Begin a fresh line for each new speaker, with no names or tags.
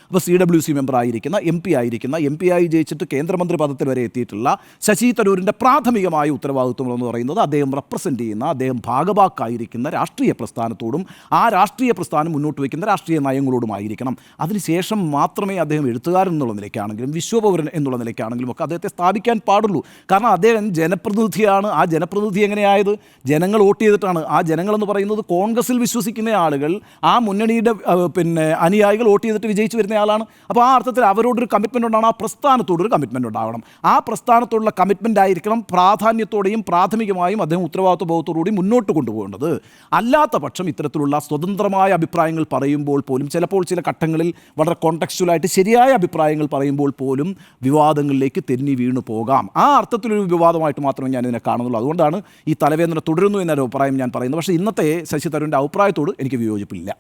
അപ്പോൾ CWC member ആയിരിക്കുന്ന MP ആയി ജയിച്ചിട്ട് കേന്ദ്രമന്ത്രി പദത്തിൽ വരെ എത്തിയിട്ടുള്ള ശശി തരൂരിൻ്റെ പ്രാഥമികമായ ഉത്തരവാദിത്വം എന്ന് പറയുന്നത് അദ്ദേഹം റെപ്രസെൻ്റ് ചെയ്യുന്ന, അദ്ദേഹം ഭാഗവാക്കായിരിക്കുന്ന രാഷ്ട്രീയ പ്രസ്ഥാനത്തോടും ആ രാഷ്ട്രീയ പ്രസ്ഥാനം മുന്നോട്ട് വയ്ക്കുന്ന രാഷ്ട്രീയ നയങ്ങളോടുമായിരിക്കണം. അതിനുശേഷം മാത്രമേ അദ്ദേഹം എഴുത്തുകാരൻ എന്നുള്ള നിലയ്ക്കാണെങ്കിലും വിശ്വപൗരൻ എന്നുള്ള നിലയ്ക്കാണെങ്കിലും ഒക്കെ അദ്ദേഹത്തെ സ്ഥാപിക്കാൻ പാടുള്ളൂ. കാരണം അദ്ദേഹം ജനപ്രതിനിധിയാണ്. ആ ജനപ്രതിനിധി എങ്ങനെയായത്? ജനങ്ങൾ വോട്ട് ചെയ്തിട്ടാണ്. ആ ജനങ്ങളെന്ന് പറയുന്നത് കോൺഗ്രസിൽ വിശ്വസിക്കുന്ന ആളുകൾ, ആ മുന്നണിയുടെ അനുയായികൾ വോട്ട് ചെയ്തിട്ട് വിജയിച്ചു വരുന്ന ആളാണ്. അപ്പോൾ ആ അർത്ഥത്തിൽ അവരോടൊരു കമ്മിറ്റ്മെൻ്റ് ഉണ്ടാവണം, ആ പ്രസ്ഥാനത്തോടൊരു കമ്മിറ്റ്മെൻ്റ് ഉണ്ടാവണം. ആ പ്രസ്ഥാനത്തോടുള്ള കമ്മിറ്റ്മെൻ്റ് ആയിരിക്കണം പ്രാധാന്യത്തോടെയും പ്രാഥമികമായും അദ്ദേഹം ഉത്തരവാദിത്വ ബോധത്തോടുകൂടി മുന്നോട്ട് കൊണ്ടുപോകേണ്ടത്. അല്ലാത്ത പക്ഷം ഇത്തരത്തിലുള്ള സ്വതന്ത്രമായ അഭിപ്രായങ്ങൾ പറയുമ്പോൾ പോലും, ചിലപ്പോൾ ചില ഘട്ടങ്ങളിൽ വളരെ കോണ്ടെക്സ്റ്റുവലായിട്ട് ശരിയായ അഭിപ്രായങ്ങൾ പറയുമ്പോൾ പോലും വിവാദങ്ങളിലേക്ക് തെന്നി വീണു പോകാം. ആ അർത്ഥത്തിലൊരു വിവാദമായിട്ട് മാത്രമേ ഞാൻ ഇതിനെ കാണുന്നുള്ളൂ. അതുകൊണ്ടാണ് ഈ തലവേദന തുടരുന്നു എന്നൊരു അഭിപ്രായം ഞാൻ പറയുന്നത്. പക്ഷേ ഇന്നത്തെ ശശി തരൂരിൻ്റെ അഭിപ്രായത്തോട് എനിക്ക് വിയോജിപ്പില്ല.